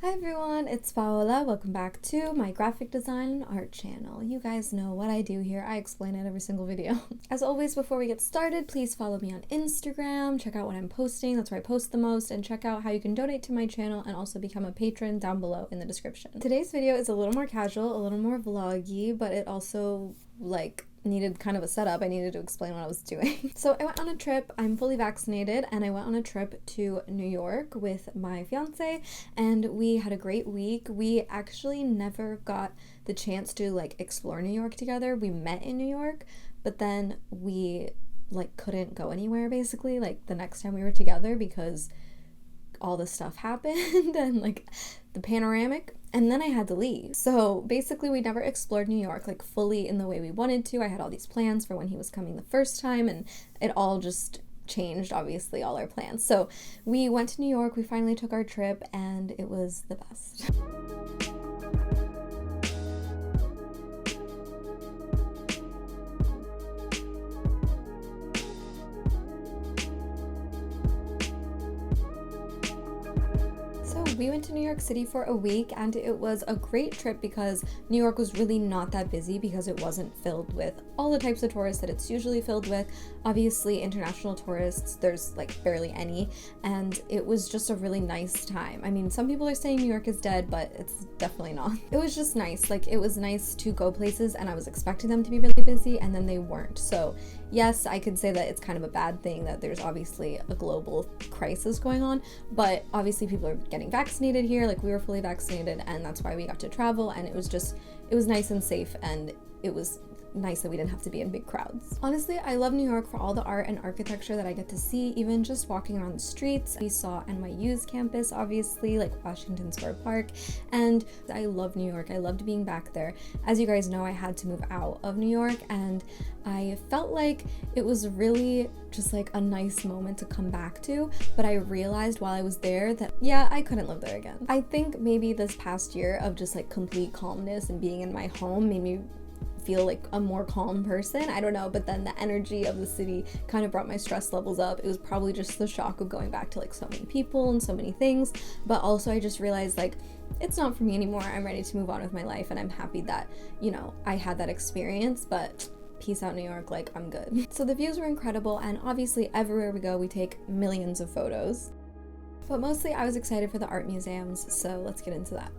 Hi everyone, it's Paola. Welcome back to my graphic design and art channel. You guys know what I do here. I explain it every single video. As always, before we get started, please follow me on Instagram. Check out what I'm posting. That's where I post the most. And check out how you can donate to my channel and also become a patron down below in the description. Today's video is a little more casual, a little more vloggy, but it also needed kind of a setup. I needed to explain what I was doing. So I went on a trip. I'm fully vaccinated and I went on a trip to New York with my fiance and we had a great week. We actually never got the chance to explore New York together. We met in New York, but then we couldn't go anywhere basically the next time we were together because all this stuff happened and the panoramic, and then I had to leave. So basically we never explored New York fully in the way we wanted to. I had all these plans for when he was coming the first time and it all just changed, obviously, all our plans. So we went to New York, we finally took our trip and it was the best. We went to New York City for a week and it was a great trip because New York was really not that busy because it wasn't filled with all the types of tourists that it's usually filled with. Obviously, international tourists, there's barely any, and it was just a really nice time. I mean, some people are saying New York is dead, but it's definitely not. It was just nice. It was nice to go places and I was expecting them to be really busy and then they weren't. So yes, I could say that it's kind of a bad thing that there's obviously a global crisis going on, but obviously people are getting vaccinated here. We were fully vaccinated and that's why we got to travel, and it was nice and safe, and it was nice that we didn't have to be in big crowds. Honestly, I love New York for all the art and architecture that I get to see, even just walking around the streets. We saw NYU's campus, obviously, Washington Square Park, and I love New York. I loved being back there. As you guys know, I had to move out of New York and I felt like it was really just a nice moment to come back to, but I realized while I was there that yeah, I couldn't live there again. I think maybe this past year of just complete calmness and being in my home made me feel a more calm person. I don't know, but then the energy of the city kind of brought my stress levels up. It was probably just the shock of going back to so many people and so many things, but also I just realized it's not for me anymore. I'm ready to move on with my life and I'm happy that, I had that experience, but peace out New York, I'm good. So the views were incredible and obviously everywhere we go we take millions of photos, but mostly I was excited for the art museums, so let's get into that.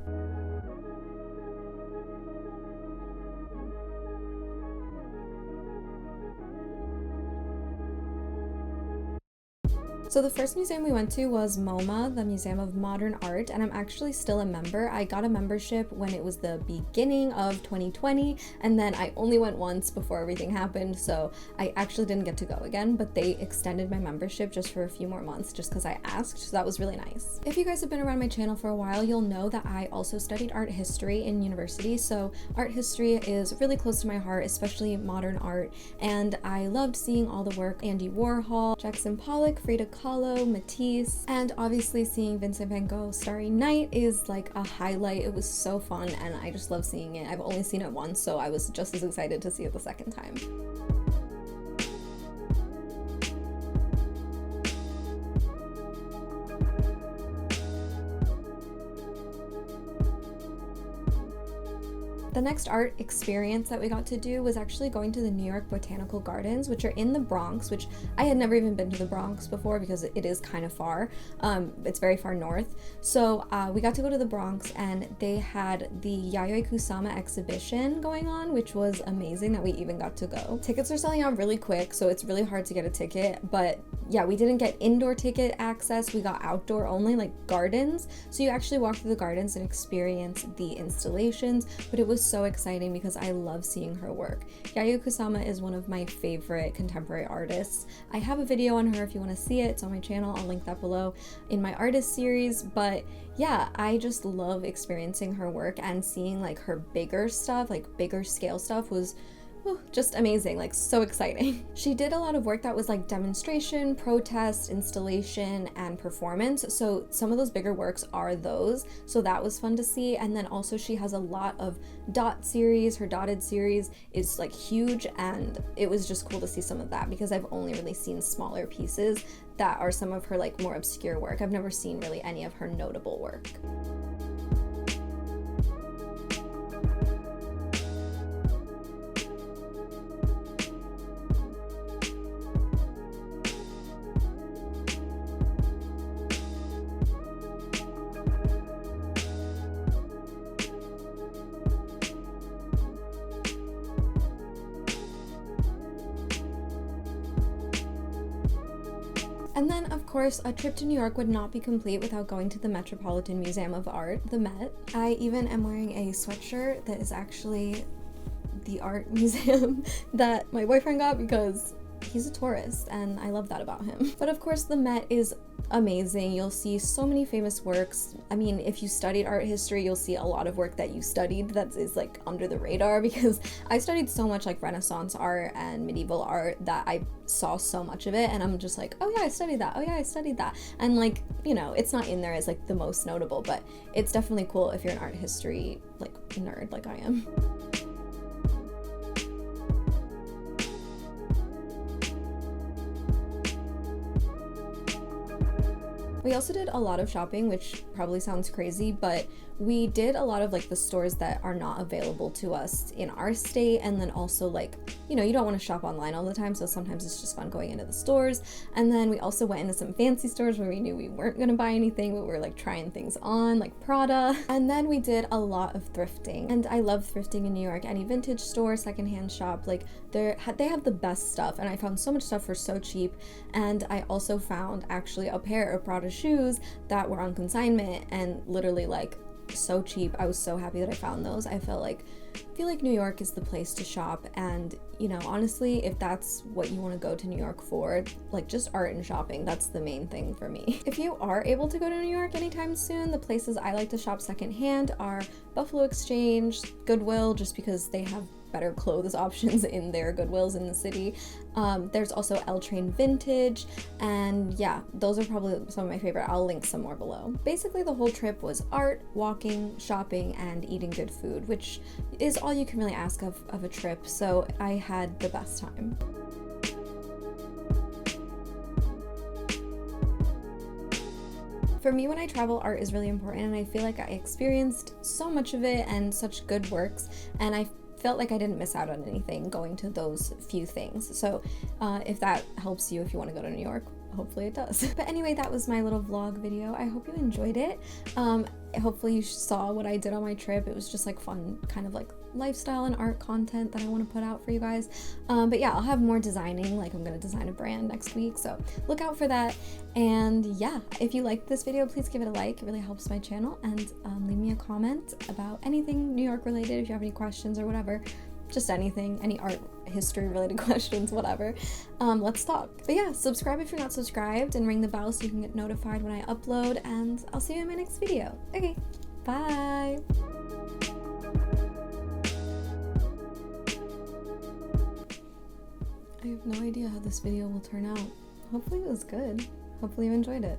So the first museum we went to was MOMA, the Museum of Modern Art, and I'm actually still a member. I got a membership when it was the beginning of 2020, and then I only went once before everything happened, so I actually didn't get to go again, but they extended my membership just for a few more months just because I asked, so that was really nice. If you guys have been around my channel for a while, you'll know that I also studied art history in university, so art history is really close to my heart, especially modern art, and I loved seeing all the work Andy Warhol, Jackson Pollock, Frida Kahlo, Matisse, and obviously seeing Vincent van Gogh Starry Night is a highlight. It was so fun and I just love seeing it. I've only seen it once, so I was just as excited to see it the second time. The next art experience that we got to do was actually going to the New York Botanical Gardens, which are in the Bronx, which I had never even been to the Bronx before because it is kind of far. It's very far north. So we got to go to the Bronx and they had the Yayoi Kusama exhibition going on, which was amazing that we even got to go. Tickets are selling out really quick, so it's really hard to get a ticket, but yeah, we didn't get indoor ticket access. We got outdoor only, gardens. So you actually walk through the gardens and experience the installations, but it was so exciting because I love seeing her work. Yayoi Kusama is one of my favorite contemporary artists. I have a video on her if you want to see it. It's on my channel. I'll link that below in my artist series, but yeah, I just love experiencing her work and seeing her bigger stuff, bigger scale stuff was just amazing, so exciting. She did a lot of work that was demonstration, protest, installation, and performance. So some of those bigger works are those. So that was fun to see. And then also she has a lot of dot series. Her dotted series is huge, and it was just cool to see some of that because I've only really seen smaller pieces that are some of her more obscure work. I've never seen really any of her notable work. course, a trip to New York would not be complete without going to the Metropolitan Museum of Art, the Met. I even am wearing a sweatshirt that is actually the art museum that my boyfriend got because he's a tourist and I love that about him. But of course the Met is amazing. You'll see so many famous works. I mean, if you studied art history, you'll see a lot of work that you studied that is like under the radar, because I studied so much like Renaissance art and medieval art that I saw so much of it and I'm just like, oh yeah, I studied that, oh yeah, I studied that. And like, you know, it's not in there as like the most notable, but it's definitely cool if you're an art history like nerd like I am. We also did a lot of shopping, which probably sounds crazy, but we did a lot of like the stores that are not available to us in our state, and then also like, you know, you don't want to shop online all the time, so sometimes it's just fun going into the stores. And then we also went into some fancy stores where we knew we weren't gonna buy anything, but we were like trying things on, like Prada. And then we did a lot of thrifting, and I love thrifting in New York. Any vintage store, secondhand shop, like they have the best stuff, and I found so much stuff for so cheap. And I also found actually a pair of Prada shoes that were on consignment and literally like so cheap. I was so happy that I found those. I feel like New York is the place to shop, and you know, honestly, if that's what you want to go to New York for, like just art and shopping, that's the main thing for me. If you are able to go to New York anytime soon, the places I like to shop secondhand are Buffalo Exchange, Goodwill, just because they have better clothes options in their Goodwills in the city. There's also L Train Vintage, and yeah, those are probably some of my favorite. I'll link some more below. Basically, the whole trip was art, walking, shopping, and eating good food, which is all you can really ask of a trip, so I had the best time. For me, when I travel, art is really important, and I feel like I experienced so much of it and such good works, and I felt like I didn't miss out on anything going to those few things. So if that helps you, if you want to go to New York, hopefully it does. But anyway, that was my little vlog video. I hope you enjoyed it. Hopefully you saw what I did on my trip. It was just like fun, kind of like lifestyle and art content that I want to put out for you guys. But yeah, I'll have more designing, like I'm gonna design a brand next week, so look out for that. And yeah, if you liked this video, please give it a like. It really helps my channel. And leave me a comment about anything New York related, if you have any questions or whatever. Just anything, any art history related questions, whatever. Let's talk. But yeah, subscribe if you're not subscribed, and ring the bell so you can get notified when I upload, and I'll see you in my next video. Okay, bye. I have no idea how this video will turn out. Hopefully it was good. Hopefully you enjoyed it.